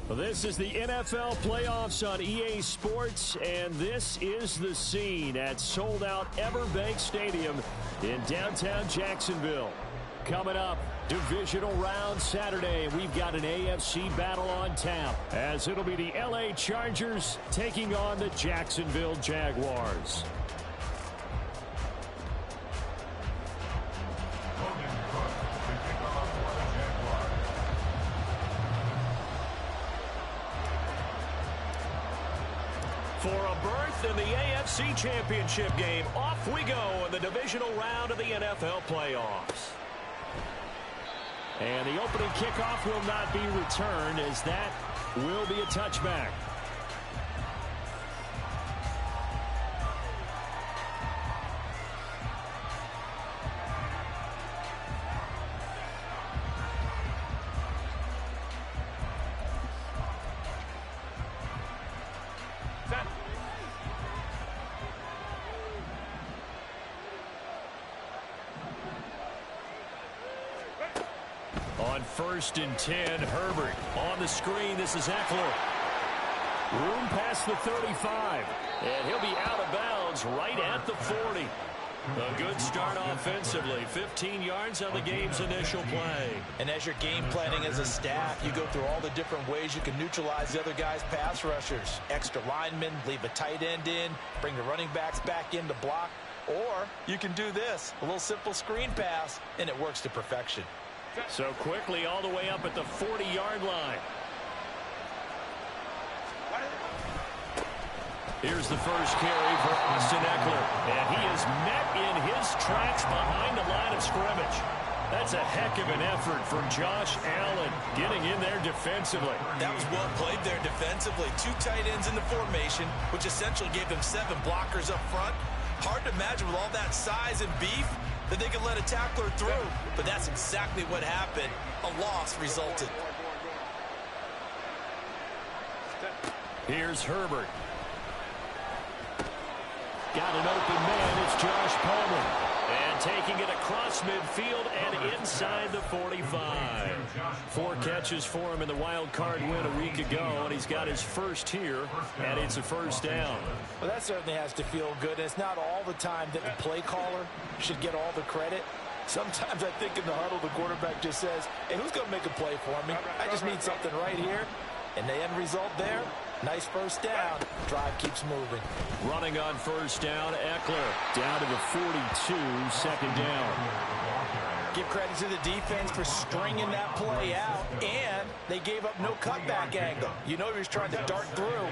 Well, this is the NFL playoffs on EA Sports, and this is the scene at sold-out Everbank Stadium in downtown Jacksonville. Coming up, divisional round Saturday. We've got an AFC battle on tap, as it'll be the LA Chargers taking on the Jacksonville Jaguars. For a berth in the AFC Championship game, off we go in the divisional round of the NFL playoffs. And the opening kickoff will not be returned, as that will be a touchback. On 1st and 10, Herbert on the screen. This is Eckler. Room past the 35. And he'll be out of bounds right at the 40. A good start offensively. 15 yards on the game's initial play. And as you're game planning as a staff, you go through all the different ways you can neutralize the other guy's pass rushers. Extra linemen, leave a tight end in, bring the running backs back in to block. Or you can do this, a little simple screen pass, and it works to perfection. So quickly all the way up at the 40-yard line. Here's the first carry for Austin Eckler. And he is met in his tracks behind the line of scrimmage. That's a heck of an effort from Josh Allen getting in there defensively. That was well played there defensively. 2 tight ends in the formation, which essentially gave them 7 blockers up front. Hard to imagine with all that size and beef that they could let a tackler through, but that's exactly what happened. A loss resulted. Here's Herbert. Got an open man. It's Josh Palmer. And taking it across midfield and inside the 45. 4 catches for him in the wild card win a week ago, and he's got his first here, and it's a first down. Well, that certainly has to feel good. It's not all the time that the play caller should get all the credit. Sometimes I think in the huddle, the quarterback just says, hey, who's going to make a play for me? I just need something right here. And the end result there, nice first down. Drive keeps moving. Running on first down, Eckler down to the 42, second down. Give credit to the defense for stringing that play out, and they gave up no cutback angle. You know he was trying to dart through.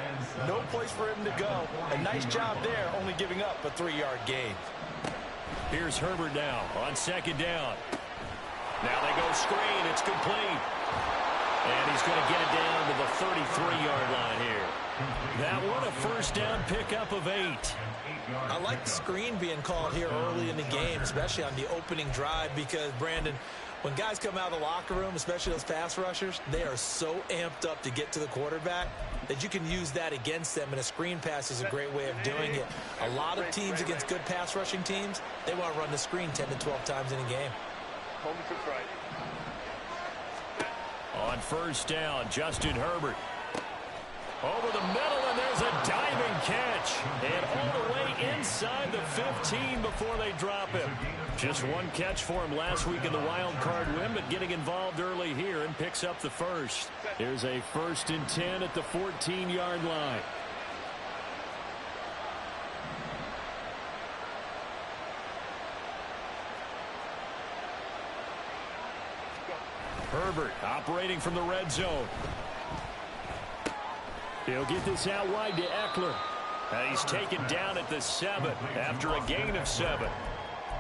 No place for him to go. A nice job there, only giving up a 3-yard gain. Here's Herbert now on second down. Now they go screen. It's complete. And he's going to get it down to the 33-yard line here. That one a first down pickup of 8. I like the screen being called here early in the game, especially on the opening drive, because, Brandon, when guys come out of the locker room, especially those pass rushers, they are so amped up to get to the quarterback that you can use that against them, and a screen pass is a great way of doing it. A lot of teams against good pass rushing teams, they want to run the screen 10 to 12 times in a game. On first down, Justin Herbert. Over the middle, and there's a diving catch. And all the way inside the 15 before they drop him. Just 1 catch for him last week in the wild card win, but getting involved early here and picks up the first. Here's a 1st and 10 at the 14-yard line. Herbert operating from the red zone. He'll get this out wide to Eckler. He's taken down at the 7 after a gain of 7.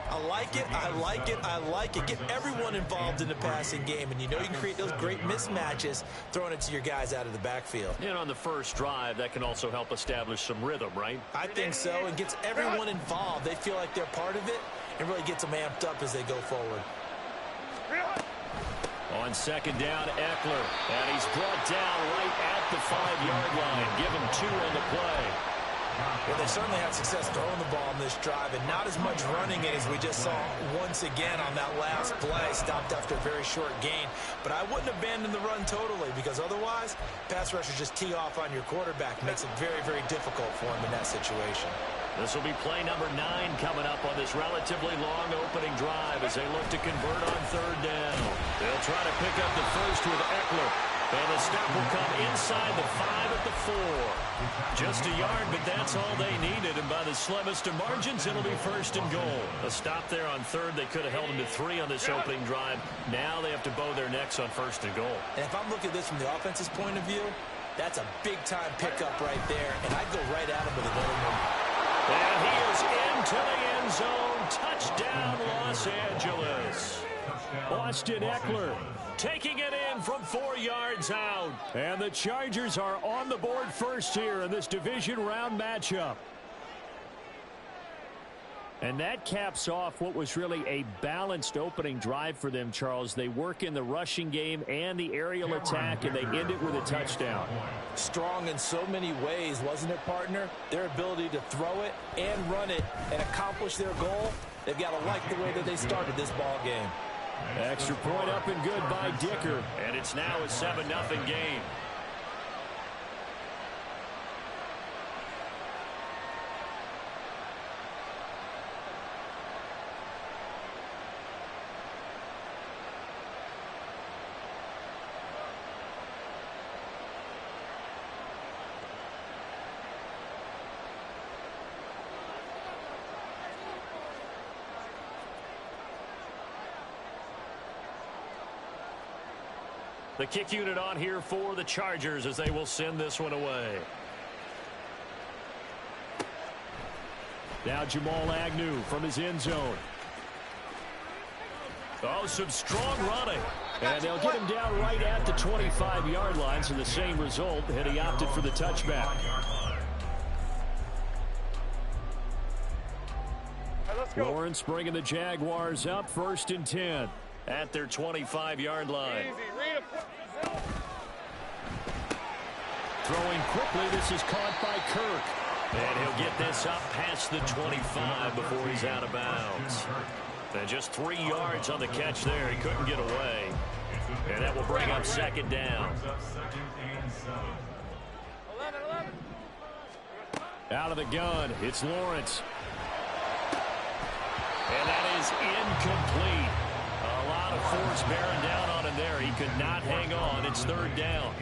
I like it, I like it, I like it. Get everyone involved in the passing game, and you know you can create those great mismatches throwing it to your guys out of the backfield. And on the first drive, that can also help establish some rhythm, right? I think so. It gets everyone involved. They feel like they're part of it, and really gets them amped up as they go forward. On second down, Eckler. And he's brought down right at the 5-yard line. Give him 2 on the play. Well, they certainly had success throwing the ball in this drive, and not as much running it as we just saw once again on that last play. Stopped after a very short gain. But I wouldn't abandon the run totally, because otherwise, pass rushers just tee off on your quarterback. Makes it very, very difficult for him in that situation. This will be play number 9 coming up on this relatively long opening drive as they look to convert on third down. They'll try to pick up the first with Eckler. And the stop will come inside the 5 at the 4. Just a yard, but that's all they needed. And by the slimmest of margins, it'll be first and goal. A stop there on third. They could have held them to 3 on this opening drive. Now they have to bow their necks on first and goal. And if I'm looking at this from the offense's point of view, that's a big-time pickup right there. And I'd go right at him with another one. And he is into the end zone. Touchdown, Los Angeles. Austin Eckler taking it in from 4 yards out. And the Chargers are on the board first here in this division round matchup. And that caps off what was really a balanced opening drive for them, Charles. They work in the rushing game and the aerial attack, and they end it with a touchdown. Strong in so many ways, wasn't it, partner? Their ability to throw it and run it and accomplish their goal, they've got to like the way that they started this ball game. Extra point up and good by Dicker. And it's now a 7-0 game. The kick unit on here for the Chargers as they will send this one away. Now Jamal Agnew from his end zone. Oh, some strong running. And they'll get him down right at the 25-yard line, so the same result, and he opted for the touchback. Lawrence bringing the Jaguars up, 1st and 10 at their 25-yard line. Throwing quickly, this is caught by Kirk. And he'll get this up past the 25 before he's out of bounds. And just 3 yards on the catch there. He couldn't get away. And that will bring up 2nd down. Out of the gun, it's Lawrence. And that is incomplete. A lot of force bearing down on him there. He could not hang on. It's 3rd down.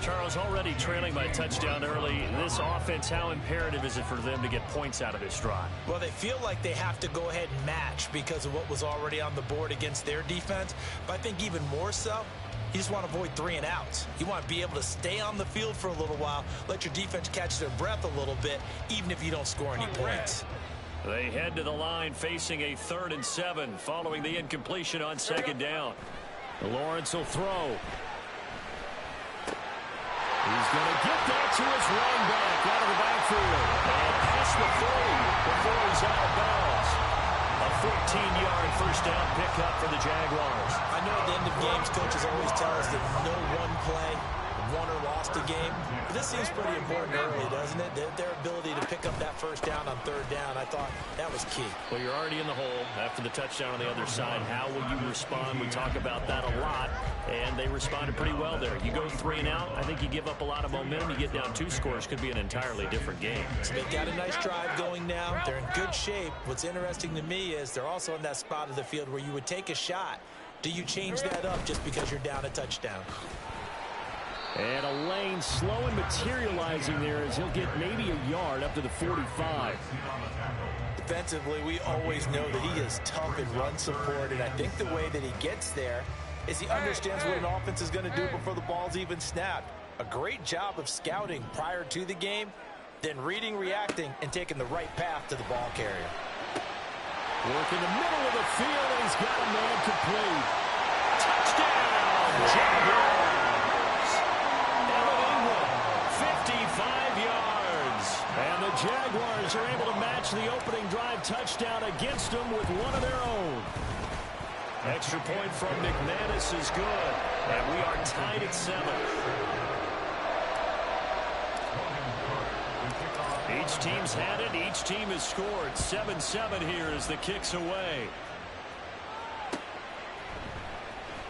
Charles, already trailing by a touchdown early. This offense, how imperative is it for them to get points out of this drive? Well, they feel like they have to go ahead and match because of what was already on the board against their defense. But I think even more so, you just want to avoid 3 and outs. You want to be able to stay on the field for a little while, let your defense catch their breath a little bit, even if you don't score any points. They head to the line facing a 3rd and 7 following the incompletion on 2nd down. Lawrence will throw. He's going to get that to his running back out of the backfield. And past the 40 before he's out of bounds. A 14-yard first down pickup for the Jaguars. I know at the end of games, coaches always tell us that no one play won or lost a game. But this seems pretty important early, doesn't it? Their ability to pick up that first down on 3rd down, I thought that was key. Well, you're already in the hole after the touchdown on the other side. How will you respond? We talk about that a lot, and they responded pretty well there. You go 3 and out, I think you give up a lot of momentum. You get down 2 scores, could be an entirely different game. So they've got a nice drive going now. They're in good shape. What's interesting to me is they're also in that spot of the field where you would take a shot. Do you change that up just because you're down a touchdown? And a lane slow and materializing there as he'll get maybe a yard up to the 45. Defensively, we always know that he is tough in run support, and I think the way that he gets there is he understands what an offense is going to do before the ball's even snapped. A great job of scouting prior to the game, then reading, reacting, and taking the right path to the ball carrier. Work in the middle of the field, and he's got a man complete. Touchdown, Jaguars! 55 yards. And the Jaguars are able to match the opening drive touchdown against them with one of their own. Extra point from McManus is good. And we are tied at 7. Each team's had it. Each team has scored. 7-7 here as the kick's away.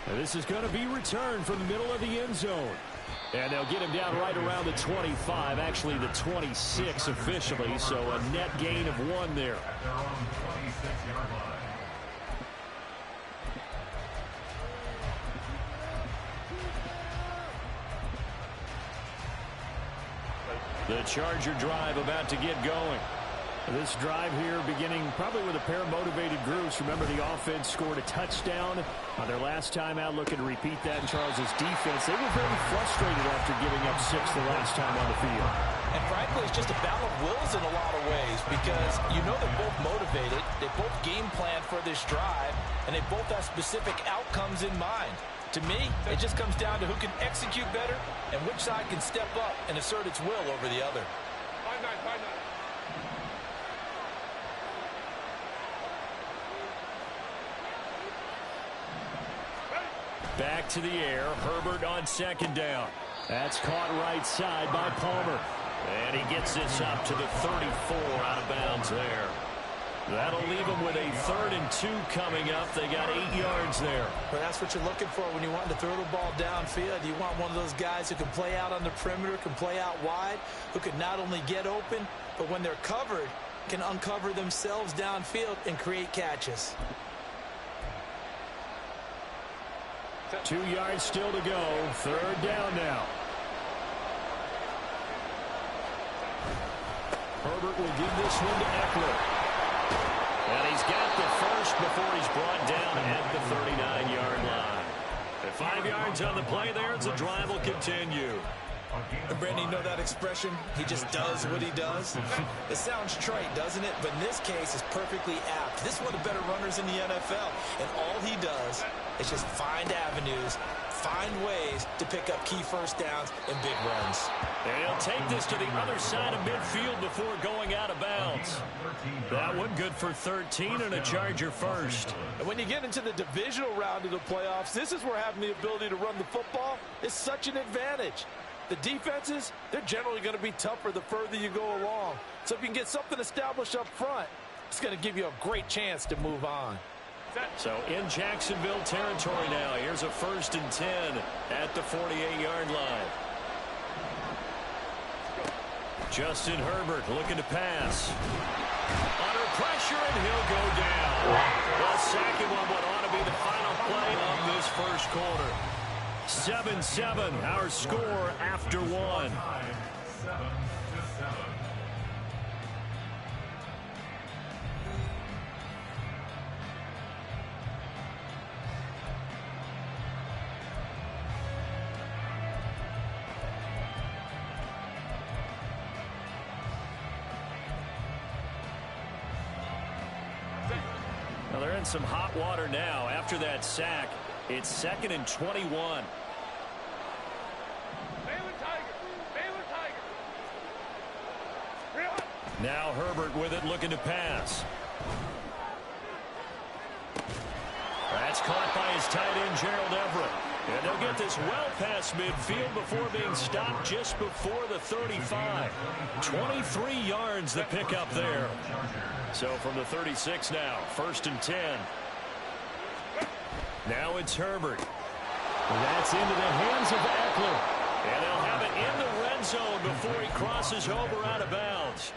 And this is going to be returned from the middle of the end zone. And they'll get him down right around the 25, actually the 26 officially, so a net gain of 1 there. The Charger drive about to get going. This drive here beginning probably with a pair of motivated groups. Remember, the offense scored a touchdown on their last time out, looking to repeat that in Charles's defense. They were very frustrated after giving up 6 the last time on the field. And frankly, it's just a battle of wills in a lot of ways because you know they're both motivated. They both game plan for this drive, and they both have specific outcomes in mind. To me, it just comes down to who can execute better and which side can step up and assert its will over the other. 5-9. Back to the air. Herbert on 2nd down. That's caught right side by Palmer. And he gets this up to the 34 out of bounds there. That'll leave them with a 3rd and 2 coming up. They got 8 yards there. But that's what you're looking for when you want to throw the ball downfield. You want one of those guys who can play out on the perimeter, can play out wide, who can not only get open, but when they're covered, can uncover themselves downfield and create catches. 2 yards still to go. 3rd down now. Herbert will give this one to Eckler. And he's got the first before he's brought down at the 39-yard line. At 5 yards on the play there, as the drive will continue. And Brandon, you know that expression? He just does what he does. It sounds trite, doesn't it? But in this case, it's perfectly apt. This is one of the better runners in the NFL. And all he does is just find avenues, find ways to pick up key first downs and big runs. And he'll take this to the other side of midfield before going out of bounds. That one good for 13 and a Charger first. And when you get into the divisional round of the playoffs, this is where having the ability to run the football is such an advantage. The defenses, they're generally going to be tougher the further you go along. So if you can get something established up front, it's going to give you a great chance to move on. So in Jacksonville territory now. Here's a 1st and 10 at the 48-yard line. Justin Herbert looking to pass. Under pressure, and he'll go down. The second one would ought to be the final play of this first quarter. 7-7, our score after 1. Well, they're in some hot water now after that sack. It's 2nd and 21. Now Herbert with it, looking to pass. That's caught by his tight end, Gerald Everett. And they'll get this well past midfield before being stopped just before the 35. 23 yards the pickup there. So from the 36 now, 1st and 10. Now it's Herbert. And that's into the hands of Eckler. And they'll have it in the red zone before he crosses over out of bounds.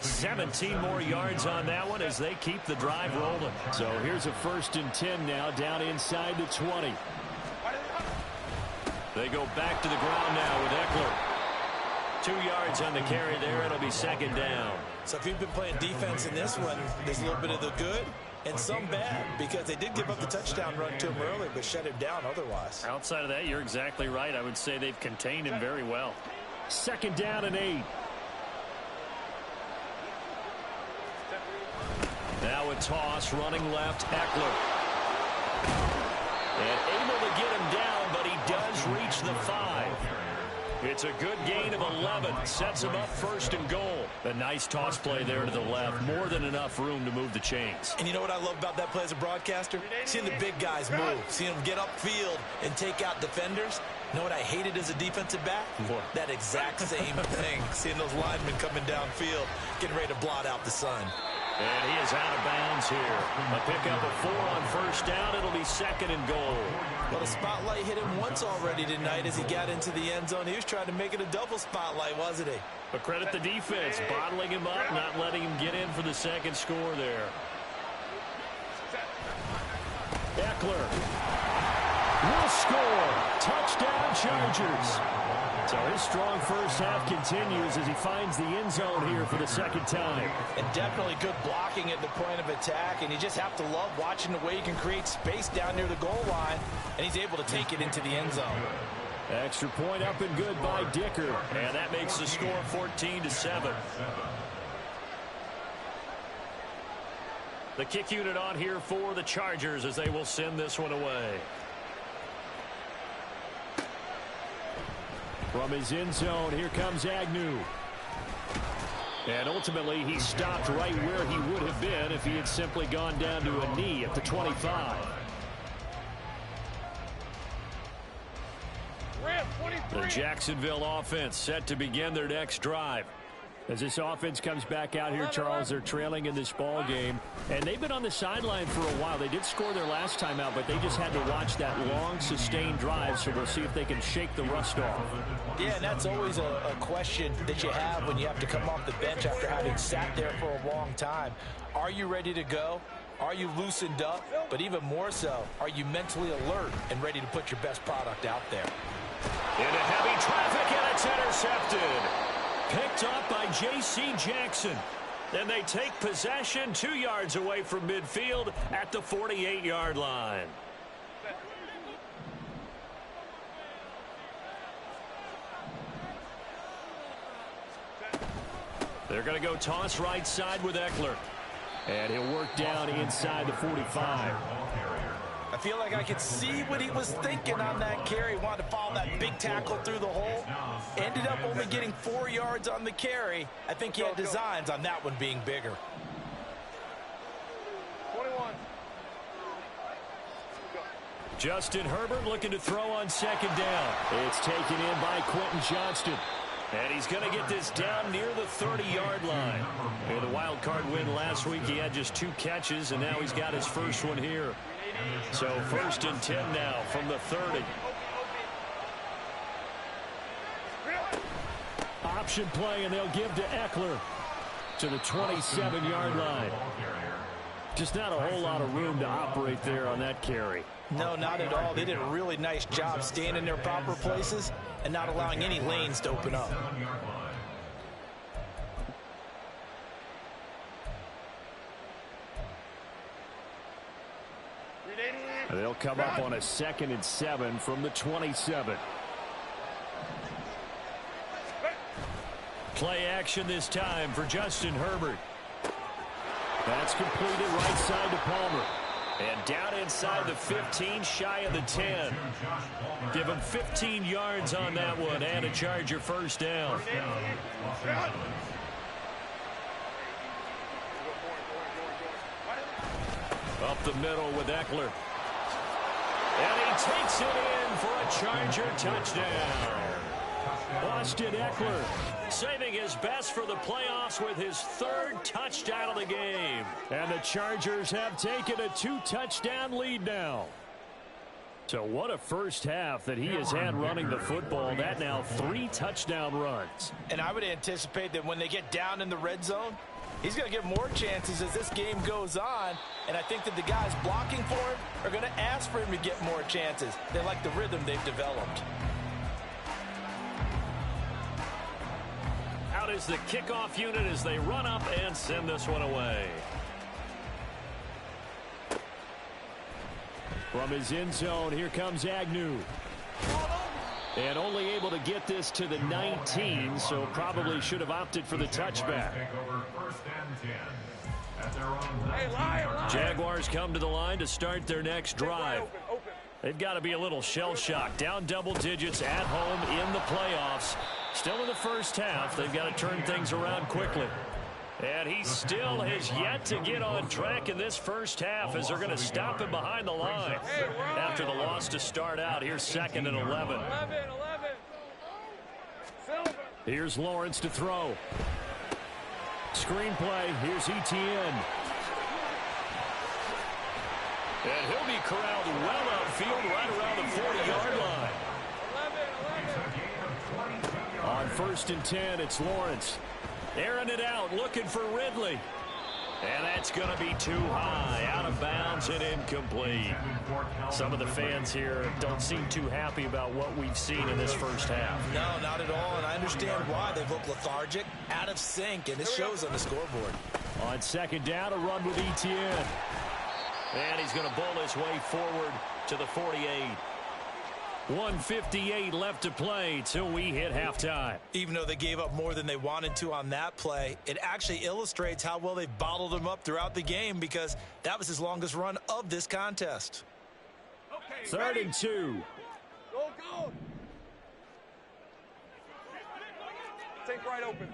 17 more yards on that one as they keep the drive rolling. So here's a 1st and 10 now down inside the 20. They go back to the ground now with Eckler. 2 yards on the carry there. It'll be 2nd down. So if you've been playing defense in this one, there's a little bit of the good and some bad because they did give up the touchdown run to him earlier but shut him down otherwise. Outside of that, you're exactly right. I would say they've contained him very well. 2nd down and 8. Now a toss, running left, Eckler. And able to get him down, but he does reach the 5. It's a good gain of 11. Sets him up 1st and goal. A nice toss play there to the left. More than enough room to move the chains. And you know what I love about that play as a broadcaster? Seeing the big guys move. Seeing them get upfield and take out defenders. You know what I hated as a defensive back? What? That exact same thing. Seeing those linemen coming downfield, getting ready to blot out the sun. And he is out of bounds here. A pickup of 4 on first down. It'll be 2nd and goal. Well, the spotlight hit him once already tonight as he got into the end zone. He was trying to make it a double spotlight, wasn't he? But credit the defense, bottling him up, not letting him get in for the second score there. Eckler will score. Touchdown, Chargers. So his strong first half continues as he finds the end zone here for the second time. And definitely good blocking at the point of attack. And you just have to love watching the way he can create space down near the goal line. And he's able to take it into the end zone. Extra point up and good by Dicker. And that makes the score 14-7. The kick unit on here for the Chargers as they will send this one away. From his end zone, here comes Agnew. And ultimately, he stopped right where he would have been if he had simply gone down to a knee at the 25. The Jacksonville offense set to begin their next drive. As this offense comes back out here, Charles, they're trailing in this ball game. And they've been on the sideline for a while. They did score their last time out, but they just had to watch that long, sustained drive. So we'll see if they can shake the rust off. Yeah, and that's always a question that you have when you have to come off the bench after having sat there for a long time. Are you ready to go? Are you loosened up? But even more so, are you mentally alert and ready to put your best product out there? Into heavy traffic, and it's intercepted. Picked up by J.C. Jackson. Then they take possession 2 yards away from midfield at the 48-yard line. They're going to go toss right side with Eckler. And he'll work down inside the 45. I feel like I could see what he was thinking on that carry. Wanted to follow that big tackle through the hole. Ended up only getting 4 yards on the carry. I think he had designs on that one being bigger. 21. Justin Herbert looking to throw on second down. It's taken in by Quentin Johnston. And he's going to get this down near the 30-yard line. In the wild card win last week, he had just 2 catches, and now he's got his first one here. So 1st and 10 now from the 30. Option play, and they'll give to Eckler to the 27-yard line. Just not a whole lot of room to operate there on that carry. No, not at all. They did a really nice job staying in their proper places and not allowing any lanes to open up. And they'll come up on a 2nd and 7 from the 27. Play action this time for Justin Herbert. That's completed right side to Palmer. And down inside the 15, shy of the 10. Give him 15 yards on that one and a Charger first down. Up the middle with Eckler. And he takes it in for a Charger touchdown. Austin Eckler saving his best for the playoffs with his 3rd touchdown of the game. And the Chargers have taken a 2-touchdown lead now. So what a first half that he has had running the football. That now 3 touchdown runs. And I would anticipate that when they get down in the red zone, he's going to get more chances as this game goes on. And I think that the guys blocking for him are going to ask for him to get more chances. They like the rhythm they've developed. Out is the kickoff unit as they run up and send this one away. From his end zone, here comes Agnew. And only able to get this to the 19, so probably should have opted for the touchback. Jaguars come to the line to start their next drive. They've got to be a little shell-shocked. Down double digits at home in the playoffs. Still in the first half. They've got to turn things around quickly. And he still has yet to get on track in this first half as they're going to stop him behind the line. After the loss to start out, here's 2nd and 11. Here's Lawrence to throw. Screenplay, here's Etienne. And he'll be corralled well outfield right around the 40-yard line. On 1st and 10, it's Lawrence. Airing it out, looking for Ridley. And that's going to be too high, out of bounds and incomplete. Some of the fans here don't seem too happy about what we've seen in this first half. No, not at all, and I understand why. They've looked lethargic, out of sync, and it shows on the scoreboard. On 2nd down, a run with Etienne. And he's going to bowl his way forward to the 48. 1:58 left to play till we hit halftime. Even though they gave up more than they wanted to on that play, it actually illustrates how well they've bottled them up throughout the game because that was his longest run of this contest. Okay, 3rd and 2. Go. Take right open.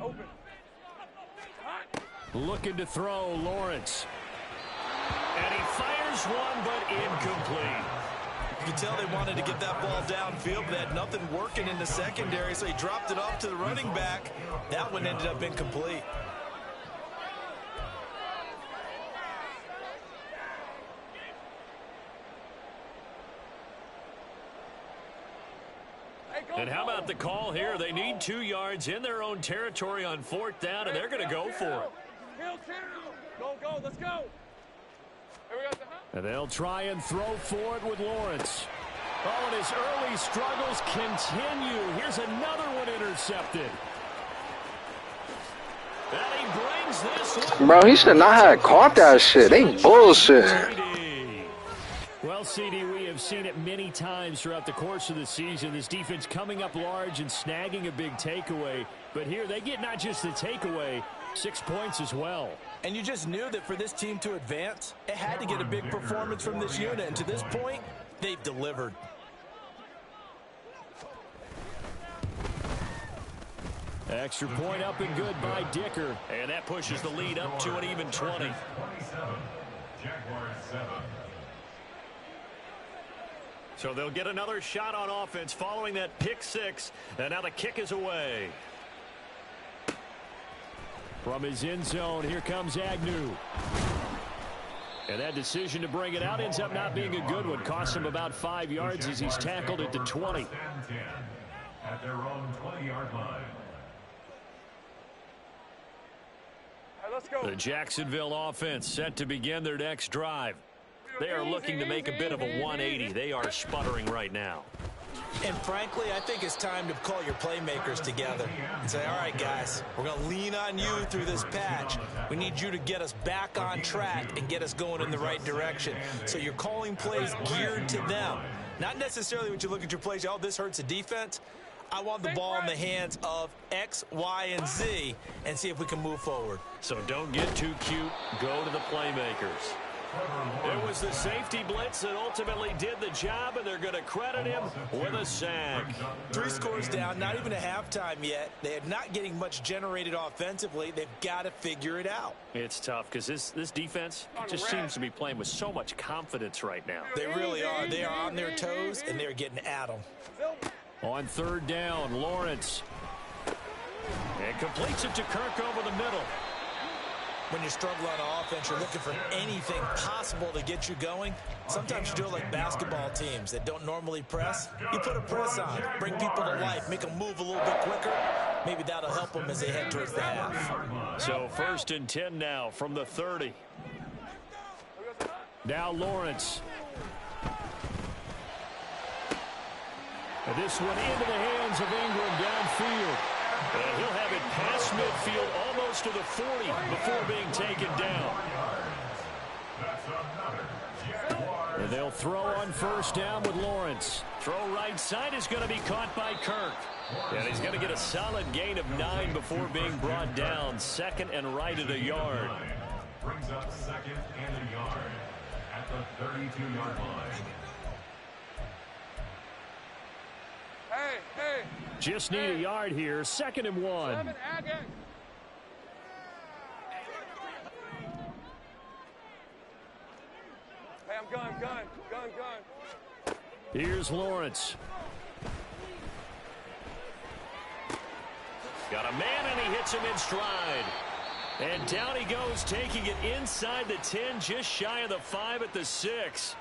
Looking to throw, Lawrence. And he fires one, but incomplete. You can tell they wanted to get that ball downfield, but they had nothing working in the secondary, so he dropped it off to the running back. That one ended up incomplete. And how about the call here? They need 2 yards in their own territory on 4th down, and they're going to go for it. Go, let's go. And they'll try and throw for it with Lawrence. Oh, and his early struggles continue. Here's another one intercepted. And he brings this one. Bro, he should not have caught that shit. They bullshit. Well, CD, we have seen it many times throughout the course of the season. This defense coming up large and snagging a big takeaway. But here they get not just the takeaway, 6 points as well. And you just knew that for this team to advance, it had to get a big performance from this unit. And to this point, they've delivered. Extra point up and good by Dicker. And that pushes the lead up to an even 20. So they'll get another shot on offense following that pick 6. And now the kick is away. From his end zone, here comes Agnew. And that decision to bring it out ends up not being a good one. Costs him about 5 yards as he's tackled at the 20. At their own 20-yard line. Let's go. The Jacksonville offense set to begin their next drive. They are looking to make a bit of a 180. They are sputtering right now. And frankly, I think it's time to call your playmakers together and say, all right, guys, we're going to lean on you through this patch. We need you to get us back on track and get us going in the right direction. So you're calling plays geared to them. Not necessarily when you look at your plays, oh, this hurts the defense. I want the ball in the hands of X, Y, and Z and see if we can move forward. So don't get too cute. Go to the playmakers. It was the safety blitz that ultimately did the job, and they're going to credit him with a sack. 3 scores down, not even a halftime yet. They are not getting much generated offensively. They've got to figure it out. It's tough because this defense just seems to be playing with so much confidence right now. They really are. They are on their toes, and they're getting at them. On 3rd down, Lawrence. And completes it to Kirk over the middle. When you struggle on offense, you're looking for anything possible to get you going. Sometimes you do it like basketball teams that don't normally press. You put a press on, bring people to life, make them move a little bit quicker. Maybe that'll help them as they head towards the half. So 1st and 10 now from the 30. Now Lawrence. And this one into the hands of Ingram downfield. And he'll have it past midfield almost to the 40 before being taken down. And they'll throw on 1st down with Lawrence. Throw right side is going to be caught by Kirk. And he's going to get a solid gain of 9 before being brought down. 2nd and right at a yard. Brings up 2nd and a yard at the 32-yard line. Hey. Just need a yard here. 2nd and 1. Gun. Here's Lawrence. Got a man, and he hits him in stride. And down he goes, taking it inside the 10, just shy of the 5 at the 6.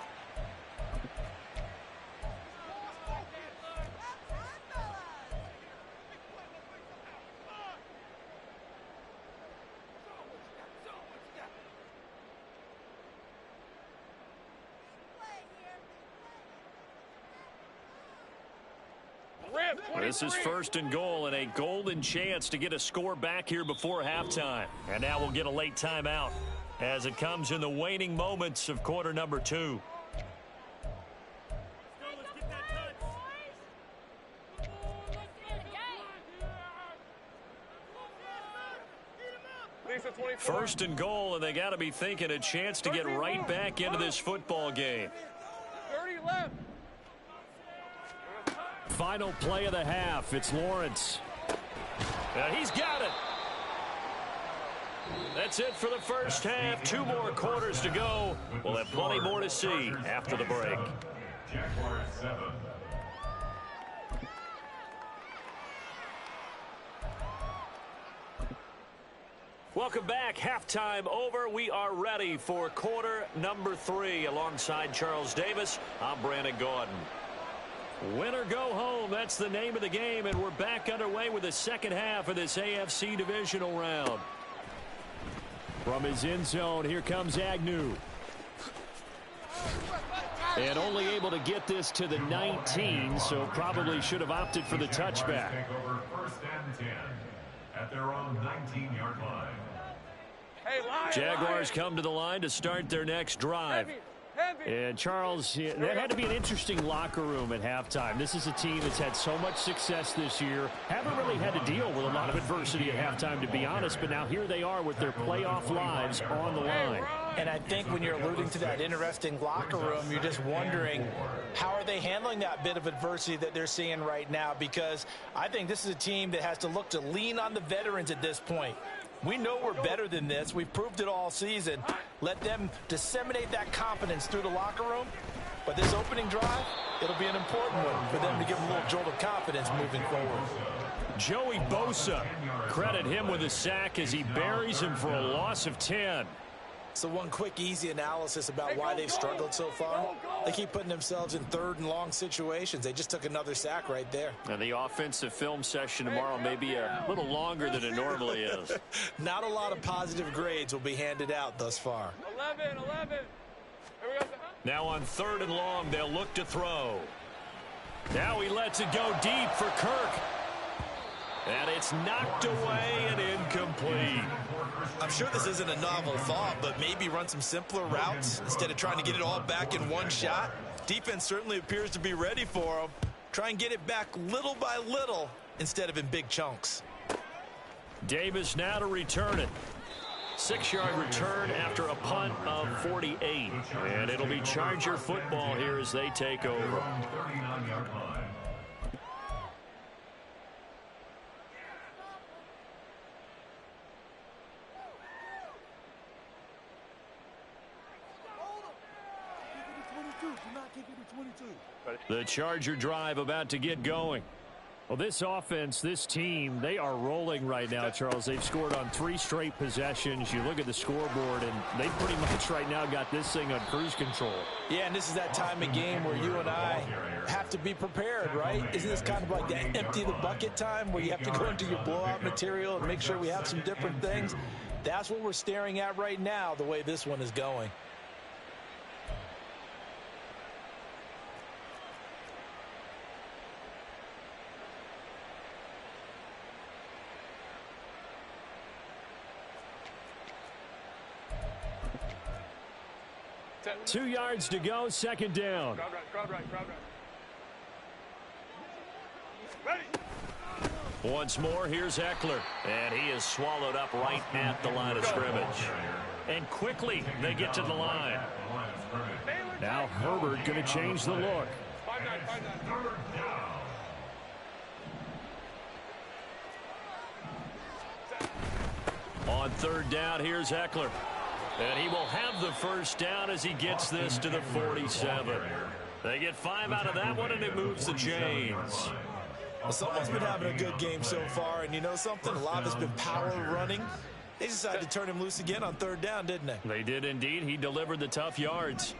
This is 1st and goal, and a golden chance to get a score back here before halftime. And now we'll get a late timeout as it comes in the waning moments of quarter number 2. First and goal, and they got to be thinking a chance to get right back into this football game. 30 left. Final play of the half. It's Lawrence. He's got it. That's it for the first half. 2 more quarters to go. We'll have plenty more to see after the break. Jaguars 7. Welcome back. Halftime over. We are ready for quarter number 3. Alongside Charles Davis, I'm Brandon Gordon. Win or go home, that's the name of the game, and we're back underway with the second half of this AFC divisional round. From his end zone, here comes Agnew. And only able to get this to the 19, so probably should have opted for the touchback. Take over 1st and 10 at their own 19-yard line. Jaguars come to the line to start their next drive. And Charles, that had to be an interesting locker room at halftime. This is a team that's had so much success this year. Haven't really had to deal with a lot of adversity at halftime, to be honest. But now here they are with their playoff lives on the line. And I think when you're alluding to that interesting locker room, you're just wondering, how are they handling that bit of adversity that they're seeing right now? Because I think this is a team that has to look to lean on the veterans at this point. We know we're better than this. We've proved it all season. Let them disseminate that confidence through the locker room. But this opening drive, it'll be an important one for them to give them a little jolt of confidence moving forward. Joey Bosa, credit him with a sack as he buries him for a loss of 10. So one quick, easy analysis about why they've struggled so far. They keep putting themselves in 3rd and long situations. They just took another sack right there. And the offensive film session tomorrow may be a little longer than it normally is. Not a lot of positive grades will be handed out thus far. 11. Here we go. Now on 3rd and long, they'll look to throw. Now he lets it go deep for Kirk. And it's knocked away and incomplete. I'm sure this isn't a novel thought, but maybe run some simpler routes instead of trying to get it all back in one shot. Defense certainly appears to be ready for them. Try and get it back little by little instead of in big chunks. Davis now to return it. 6-yard return after a punt of 48. And it'll be Charger football here as they take over. 39-yard line. The Charger drive about to get going. Well, this offense, this team, they are rolling right now, Charles. They've scored on 3 straight possessions. You look at the scoreboard, and they pretty much right now got this thing on cruise control. Yeah, and this is that time of game where you and I have to be prepared, right? Isn't this kind of like that empty the bucket time where you have to go into your blowout material and make sure we have some different things? That's what we're staring at right now, the way this one is going. Two yards to go, 2nd down. Crowd right. Ready. Once more, here's Eckler. And he is swallowed up right at the line of scrimmage. And quickly, they get to the line. Now Herbert going to change the look. 5-9. On 3rd down, here's Eckler. And he will have the first down as he gets this to the 47. They get 5 out of that one, and it moves the chains. Well, someone's been having a good game so far, and you know something? A lot of it's been power running. They decided to turn him loose again on 3rd down, didn't they? They did indeed. He delivered the tough yards.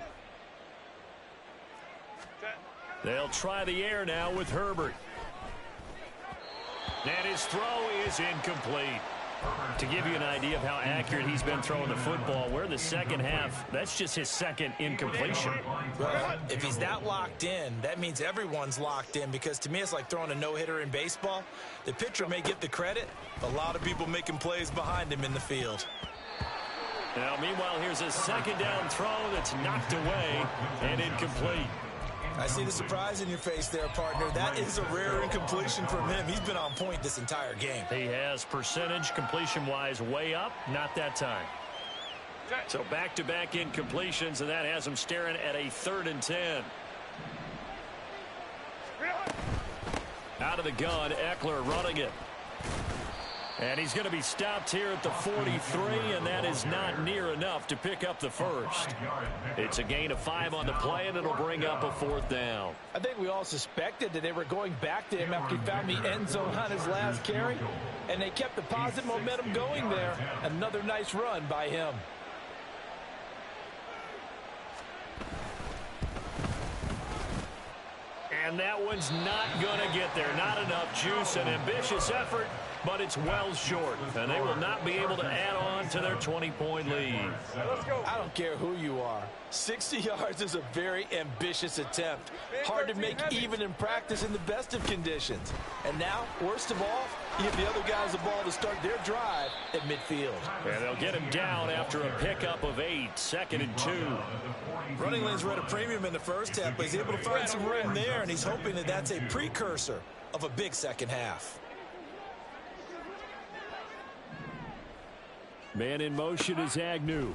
They'll try the air now with Herbert. And his throw is incomplete. To give you an idea of how accurate he's been throwing the football, we're in the second half. That's just his second incompletion. Well, if he's that locked in, that means everyone's locked in, because to me it's like throwing a no-hitter in baseball. The pitcher may get the credit, but a lot of people making plays behind him in the field. Now, meanwhile, here's a 2nd down throw that's knocked away and incomplete. I see the surprise in your face there, partner. That is a rare incompletion from him. He's been on point this entire game. He has percentage completion-wise way up, not that time. So back-to-back incompletions, and that has him staring at a 3rd and 10. Out of the gun, Eckler running it. And he's going to be stopped here at the 43, and that is not near enough to pick up the first. It's a gain of 5 on the play, and it'll bring up a 4th down. I think we all suspected that they were going back to him after he found the end zone on his last carry, and they kept the positive momentum going there. Another nice run by him. And that one's not going to get there. Not enough juice. An ambitious effort, but it's well short. And they will not be able to add on to their 20-point lead. I don't care who you are. 60 yards is a very ambitious attempt. Hard to make even in practice in the best of conditions. And now, worst of all, you give the other guys the ball to start their drive at midfield. And they'll get him down after a pickup of 8, 2nd and 2. Running lanes were at a premium in the first half, but he's able to find some room there, and he's hoping that that's a precursor of a big second half. Man in motion is Agnew.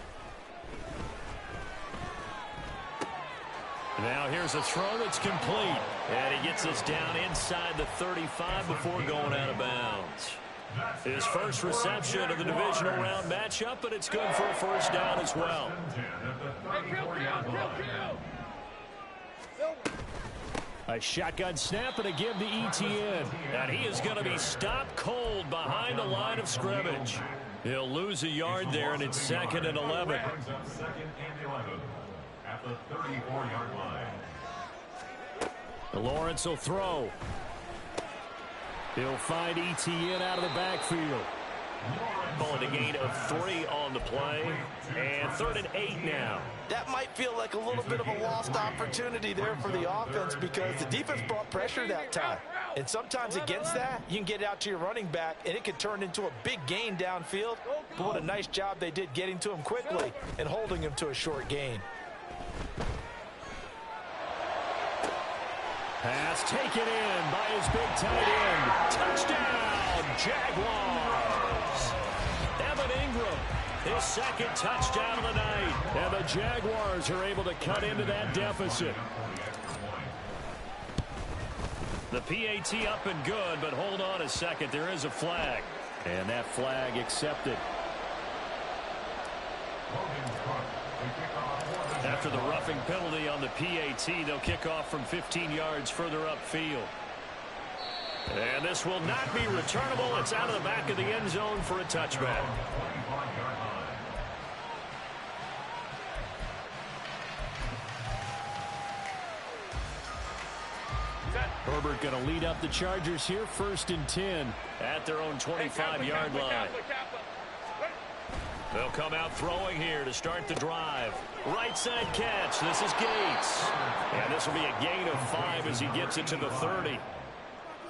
Now here's a throw that's complete. And he gets us down inside the 35 before going out of bounds. His first reception of the divisional round matchup, but it's good for a first down as well. A shotgun snap and a give to ETN. And he is going to be stopped cold behind the line of scrimmage. He'll lose a yard there, and it's 2nd and 11. At the 34-yard line. Lawrence will throw. He'll find ETN out of the backfield. Calling a gain of 3 on the play. And 3rd and 8 now. That might feel like a little bit of a lost opportunity there for the offense, because the defense brought pressure that time. And sometimes against that, you can get out to your running back, and it can turn into a big gain downfield. But what a nice job they did getting to him quickly and holding him to a short gain. Pass taken in by his big tight end. Touchdown, Jaguars. Evan Ingram, his 2nd touchdown of the night. And the Jaguars are able to cut into that deficit. The PAT up and good, but hold on a second. There is a flag. And that flag accepted. After the roughing penalty on the PAT, they'll kick off from 15 yards further upfield. And this will not be returnable. It's out of the back of the end zone for a touchback. Herbert going to lead up the Chargers here, 1st and 10 at their own 25-yard line. They'll come out throwing here to start the drive. Right side catch. This is Gates. And this will be a gain of 5 as he gets it to the 30.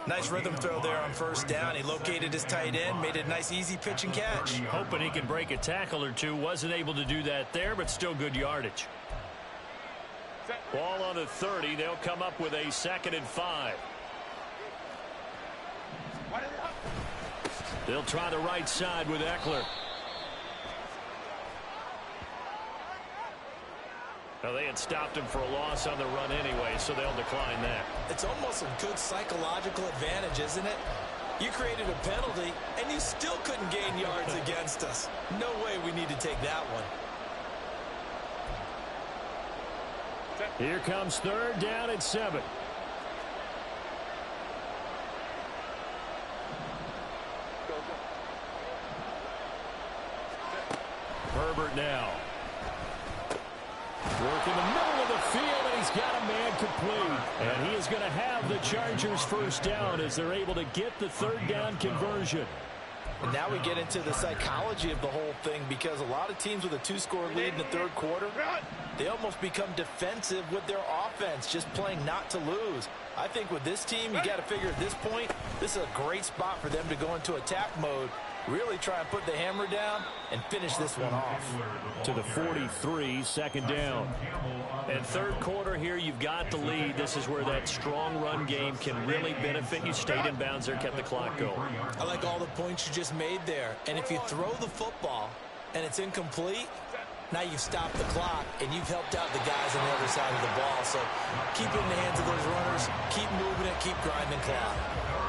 Nice rhythm throw there on 1st down. He located his tight end, made it a nice, easy pitch and catch. Hoping he can break a tackle or two. Wasn't able to do that there, but still good yardage. Ball on the 30. They'll come up with a 2nd and 5. They'll try the right side with Eckler. Now, they had stopped him for a loss on the run anyway, so they'll decline that. It's almost a good psychological advantage, isn't it? You created a penalty, and you still couldn't gain yards against us. No way we need to take that one. Here comes 3rd down and 7. Herbert now. Work in the middle of the field, and he's got a man complete. And he is going to have the Chargers 1st down as they're able to get the 3rd down conversion. And now we get into the psychology of the whole thing, because a lot of teams with a 2-score lead in the 3rd quarter, they almost become defensive with their offense, just playing not to lose. I think with this team, you got to figure at this point, this is a great spot for them to go into attack mode, really try and put the hammer down and finish this one off. To the 43, 2nd down. And 3rd quarter here, you've got the lead. This is where that strong run game can really benefit you. Stayed in bounds there, kept the clock going. I like all the points you just made there. And if you throw the football and it's incomplete, now you've stopped the clock and you've helped out the guys on the other side of the ball. So keep it in the hands of those runners, keep moving it, keep grinding clock.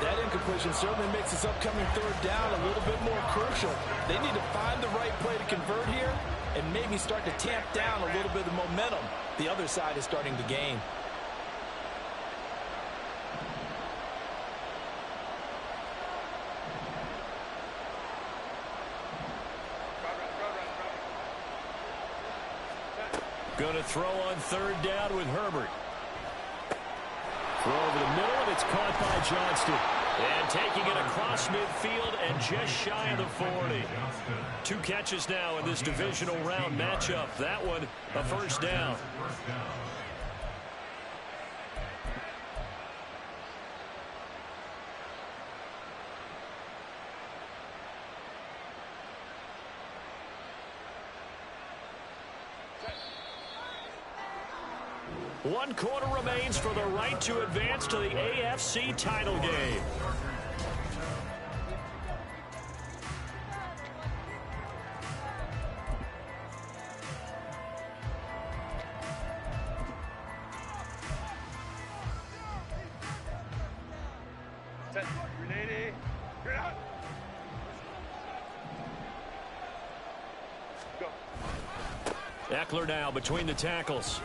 That incompletion certainly makes this upcoming 3rd down a little bit more crucial. They need to find the right play to convert here and maybe start to tamp down a little bit of momentum the other side is starting to gain. Going to throw on 3rd down with Herbert. Throw over the middle, and it's caught by Johnston. And taking it across midfield and just shy of the 40. 2 catches now in this divisional round matchup. That one, a 1st down. One quarter remains for the right to advance to the AFC title game. Eckler now between the tackles.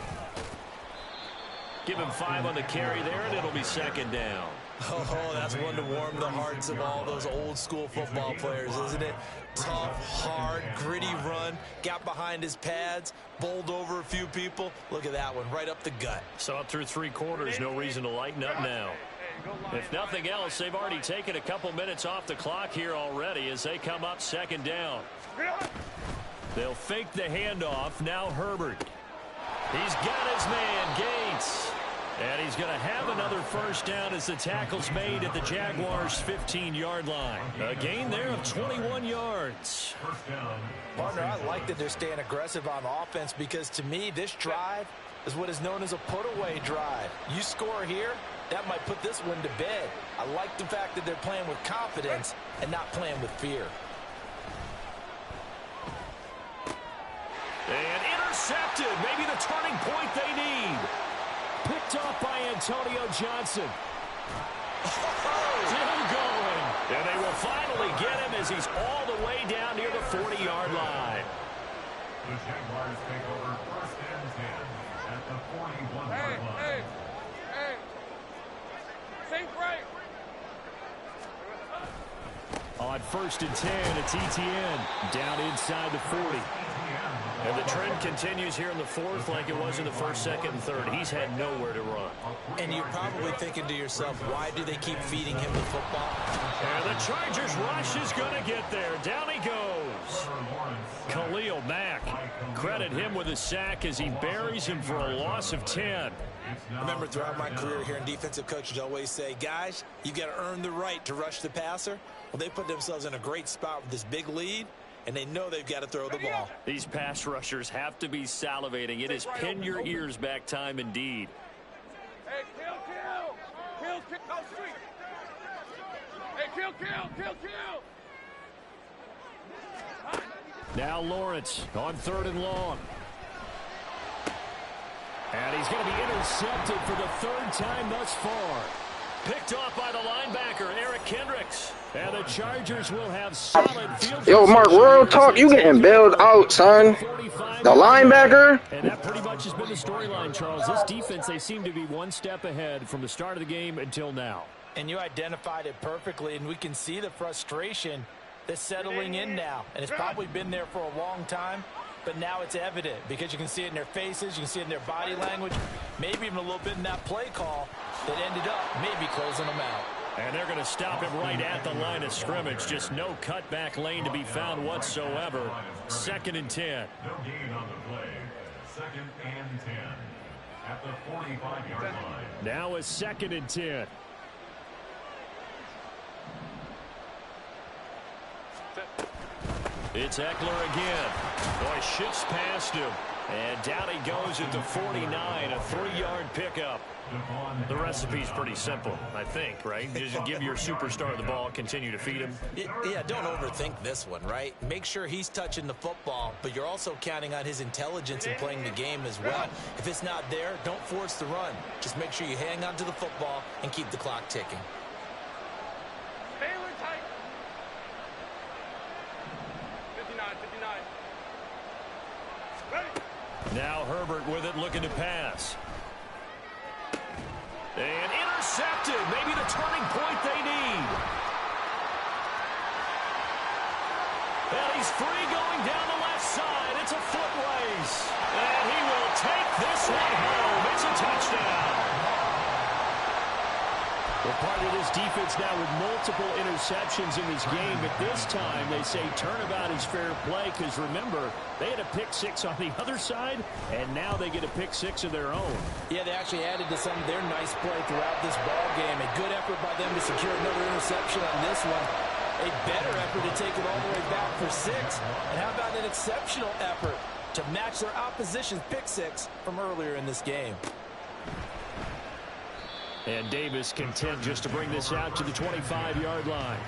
Give him 5 on the carry there, and it'll be 2nd down. Oh, that's one to warm the hearts of all those old-school football players, isn't it? Tough, hard, gritty run, got behind his pads, bowled over a few people. Look at that one, right up the gut. So up through 3 quarters, no reason to lighten up now. If nothing else, they've already taken a couple minutes off the clock here already as they come up 2nd down. They'll fake the handoff. Now Herbert. He's got his man, Gates. And he's going to have another 1st down as the tackle's made at the Jaguars' 15-yard line. A gain there of 21 yards. Partner, I like that they're staying aggressive on offense, because to me, this drive is what is known as a put-away drive. You score here, that might put this one to bed. I like the fact that they're playing with confidence and not playing with fear. And intercepted. Maybe the turning point they need. Picked off by Antonio Johnson. Still going. And they will finally get him as he's all the way down near the 40-yard line. The Jaguars take over 1st and 10 at the 41-yard line. Hey. Sink right. On 1st and 10, it's ETN down inside the 40. And the trend continues here in the 4th like it was in the 1st, 2nd, and 3rd. He's had nowhere to run. And you're probably thinking to yourself, why do they keep feeding him the football? And the Chargers rush is going to get there. Down he goes. Khalil Mack. Credit him with a sack as he buries him for a loss of 10. I remember throughout my career hearing defensive coaches always say, guys, you've got to earn the right to rush the passer. Well, they put themselves in a great spot with this big lead, and they know they've got to throw the ball. These pass rushers have to be salivating. It is pin your ears back time indeed. Hey, kill. No street. Hey, kill. Now Lawrence on 3rd and long. And he's going to be intercepted for the 3rd time thus far. Picked off by the linebacker, Eric Kendricks. And the Chargers will have solid field Yo, Mark, real talk, you getting bailed out, son. The linebacker? And that pretty much has been the storyline, Charles. This defense, they seem to be one step ahead from the start of the game until now. And you identified it perfectly, and we can see the frustration that's settling in now. And it's probably been there for a long time, but now it's evident because you can see it in their faces, you can see it in their body language, maybe even a little bit in that play call that ended up maybe closing them out. And they're going to stop him right at the line of scrimmage. Just no cutback lane to be found whatsoever. 2nd and 10. No gain on the play. 2nd and 10 at the 45-yard line. Now it's 2nd and 10. It's Eckler again. Boy, shifts past him. And down he goes at the 49, a 3-yard pickup. The recipe's pretty simple, I think, right? Just give your superstar the ball, continue to feed him. Yeah, don't overthink this one, right? Make sure he's touching the football, but you're also counting on his intelligence in playing the game as well. If it's not there, don't force the run. Just make sure you hang on to the football and keep the clock ticking. Stay with tight. 59, 59. Ready. Now Herbert with it, looking to pass. And intercepted. Maybe the turning point they need. And he's free going down the left side. It's a foot race. And he will take this one home. It's a touchdown. Well, part of this defense now with multiple interceptions in this game. But this time they say turnabout is fair play because, remember, they had a pick 6 on the other side, and now they get a pick 6 of their own. Yeah, they actually added to some of their nice play throughout this ball game. A good effort by them to secure another interception on this one. A better effort to take it all the way back for 6. And how about an exceptional effort to match their opposition's pick 6 from earlier in this game? And Davis content just to bring this out to the 25-yard line.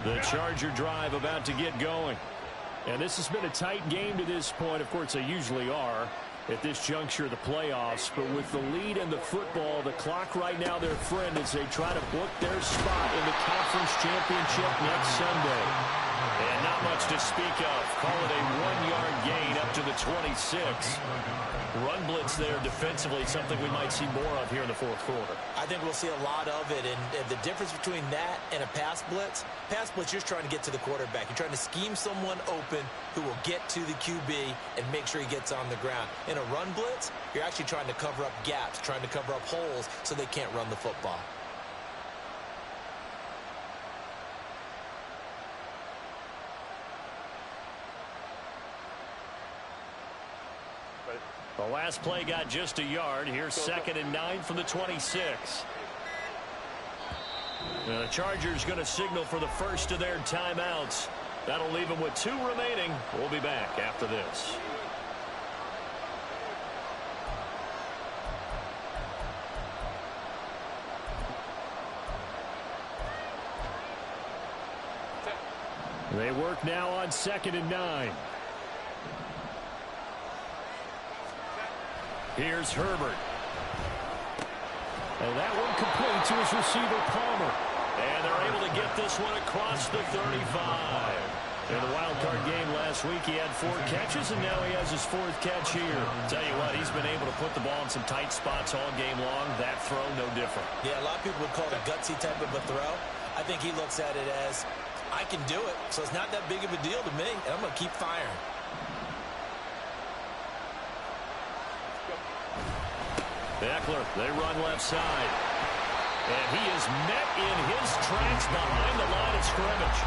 The Charger drive about to get going. And this has been a tight game to this point. Of course, they usually are at this juncture of the playoffs. But with the lead and the football, the clock right now their friend as they try to book their spot in the conference championship next Sunday. And not much to speak of. Call it a 1-yard gain up to the 26. Run blitz there defensively, something we might see more of here in the 4th quarter. I think we'll see a lot of it. And the difference between that and a pass blitz, you're trying to get to the quarterback. You're trying to scheme someone open who will get to the QB and make sure he gets on the ground. In a run blitz, you're actually trying to cover up gaps, trying to cover up holes so they can't run the football. The last play got just a yard. Here's 2nd and 9 from the 26. And the Chargers going to signal for the first of their timeouts. That'll leave them with 2 remaining. We'll be back after this. They work now on 2nd and 9. Here's Herbert. And that one complete to his receiver, Palmer. And they're able to get this one across the 35. In the wild card game last week, he had 4 catches, and now he has his 4th catch here. Tell you what, he's been able to put the ball in some tight spots all game long. That throw, no different. Yeah, a lot of people would call it a gutsy type of a throw. I think he looks at it as, I can do it, so it's not that big of a deal to me, and I'm going to keep firing. Eckler, they run left side. And he is met in his tracks behind the line of scrimmage.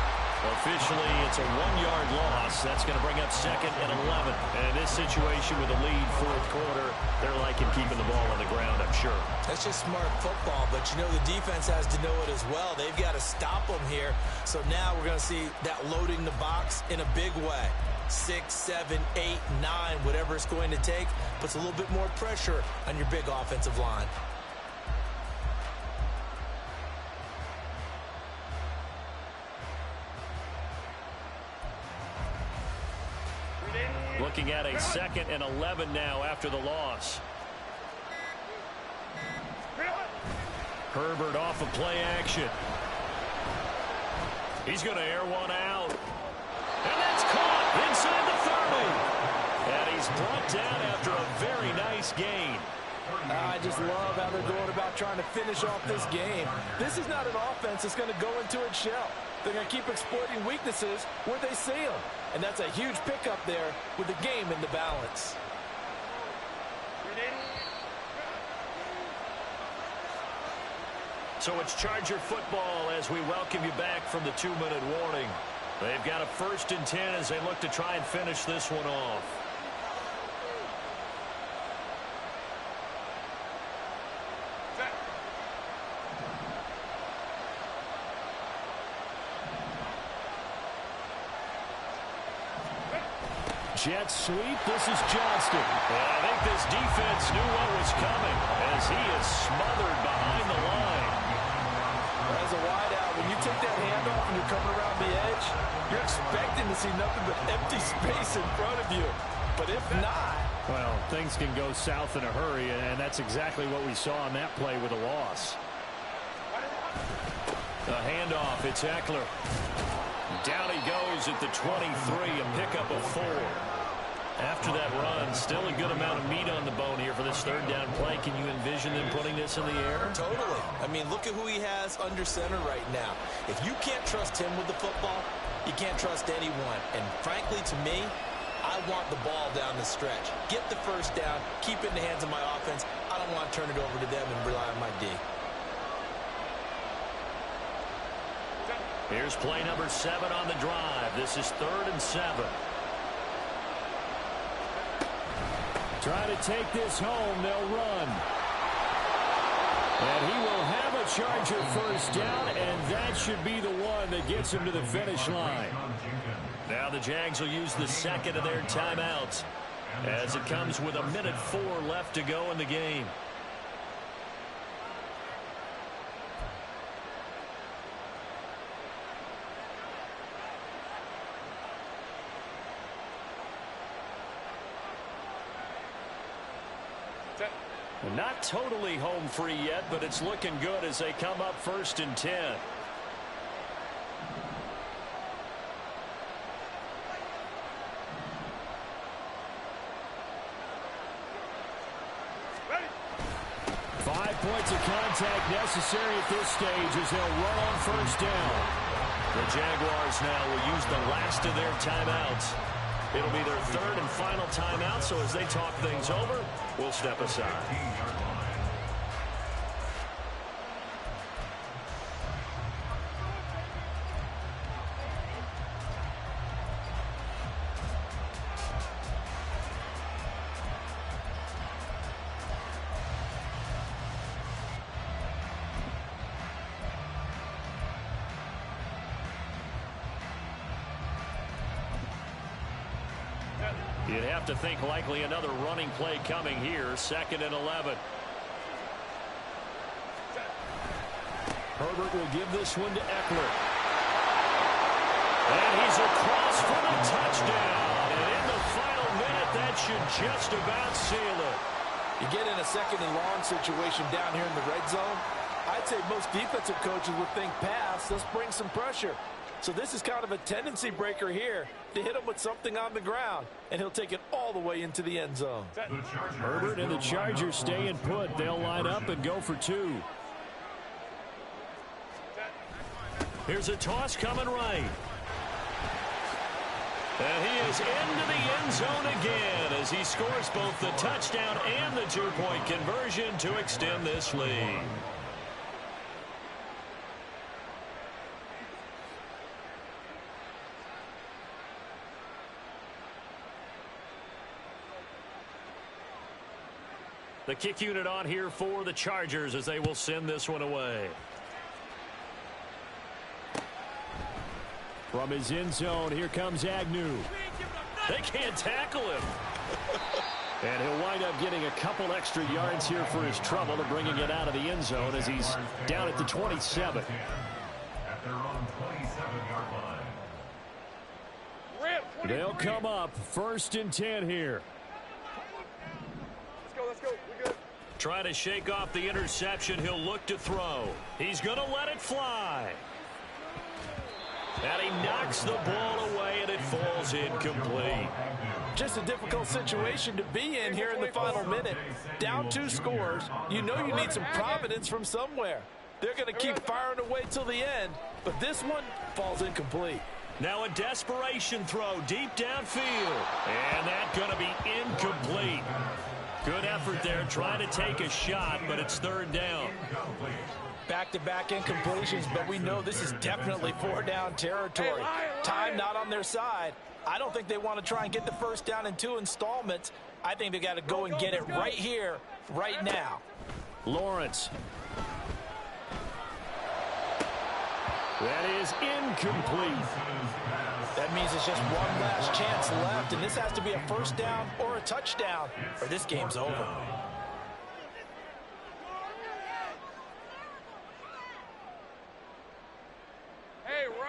Officially, it's a 1-yard loss. That's going to bring up 2nd and 11. And in this situation with a lead 4th quarter, they're liking keeping the ball on the ground, I'm sure. That's just smart football, but you know the defense has to know it as well. They've got to stop them here. So now we're going to see that loading the box in a big way. 6, 7, 8, 9, whatever it's going to take, puts a little bit more pressure on your big offensive line. Looking at a 2nd and 11 now after the loss. Herbert off of play action. He's going to air one out. And that's caught inside the 30. And he's brought down after a very nice gain. I just love how they're going about trying to finish off this game. This is not an offense that's going to go into its shell. They're going to keep exploiting weaknesses where they see them. And that's a huge pickup there with the game in the balance. So it's Charger football as we welcome you back from the 2-minute warning. They've got a 1st and 10 as they look to try and finish this one off. Jet sweep. This is Johnston. And I think this defense knew what was coming as he is smothered behind the line. As a wideout, when you take that handoff and you're coming around the edge, you're expecting to see nothing but empty space in front of you. But if not... Well, things can go south in a hurry, and that's exactly what we saw on that play with a loss. The handoff, it's Eckler. Down he goes at the 23, a pickup of 4. After that run, still a good amount of meat on the bone here for this 3rd down play. Can you envision them putting this in the air? Totally. I mean, look at who he has under center right now. If you can't trust him with the football, you can't trust anyone. And frankly, to me, I want the ball down the stretch. Get the 1st down, keep it in the hands of my offense. I don't want to turn it over to them and rely on my D. Here's play number 7 on the drive. This is 3rd and 7. Try to take this home. They'll run. And he will have a Charger 1st down, and that should be the one that gets him to the finish line. Now the Jags will use the 2nd of their timeouts as it comes with 1:04 left to go in the game. Not totally home free yet, but it's looking good as they come up 1st and 10. Ready. 5 points of contact necessary at this stage as they'll run on 1st down. The Jaguars now will use the last of their timeouts. It'll be their 3rd and final timeout, so as they talk things over, we'll step aside. You'd have to think likely another running play coming here. 2nd and 11. Herbert will give this one to Eckler. And he's across for the touchdown. And in the final minute, that should just about seal it. You get in a 2nd and long situation down here in the red zone, I'd say most defensive coaches would think pass. Let's bring some pressure. So this is kind of a tendency breaker here to hit him with something on the ground, and he'll take it all the way into the end zone. Herbert and the Chargers stay and put. They'll line up and go for 2. Here's a toss coming right. And he is into the end zone again as he scores both the touchdown and the 2-point conversion to extend this lead. The kick unit on here for the Chargers as they will send this one away. From his end zone, here comes Agnew. They can't tackle him. And he'll wind up getting a couple extra yards here for his trouble and bringing it out of the end zone as he's down at the 27. At their own 27-yard line. Rip. They'll come up 1st and 10 here. Let's go. We're good. Trying to shake off the interception. He'll look to throw. He's going to let it fly. And he knocks the ball away, and it falls incomplete. Just a difficult situation to be in here in the final minute. Down 2 scores. You know you need some providence from somewhere. They're going to keep firing away till the end, but this one falls incomplete. Now a desperation throw deep downfield. And that's going to be incomplete. Good effort there trying to take a shot, but it's 3rd down. Back-to-back incompletions, but we know this is definitely 4-down territory. Time not on their side. I don't think they want to try and get the 1st down in 2 installments. I think they got to go and get it right here, right now. Lawrence. That is incomplete. That means it's just one last chance left, and this has to be a 1st down or a touchdown, or this game's over.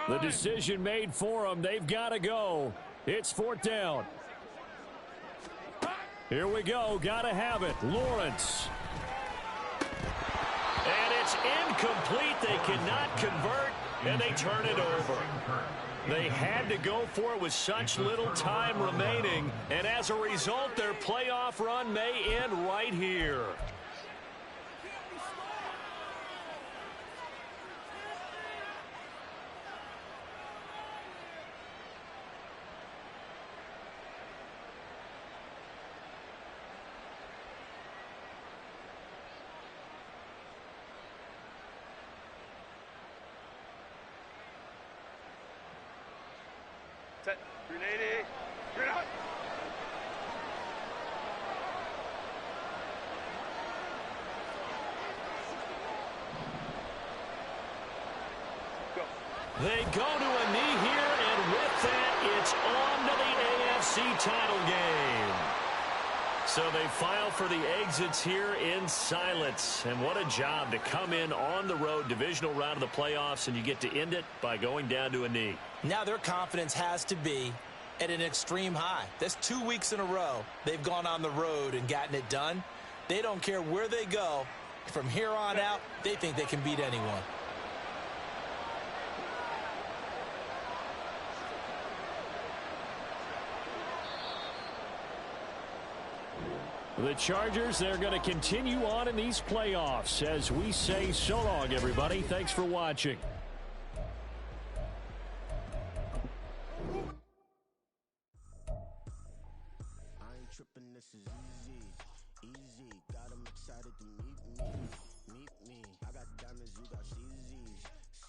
The decision made for them. They've got to go. It's 4th down. Here we go. Got to have it. Lawrence. And it's incomplete. They cannot convert, and they turn it over. They had to go for it with such little time remaining, and as a result, their playoff run may end right here. Set. Grenade. Grenade. Go. They go to a knee here, and with that, it's on to the AFC title game. So they file for the exits here in silence. And what a job to come in on the road, divisional round of the playoffs, and you get to end it by going down to a knee. Now their confidence has to be at an extreme high. That's 2 weeks in a row they've gone on the road and gotten it done. They don't care where they go. From here on out, they think they can beat anyone. The Chargers, they're going to continue on in these playoffs as we say so long, everybody. Thanks for watching. I ain't tripping, this is easy. Got 'em excited to meet me. I got diamonds, you got CZ.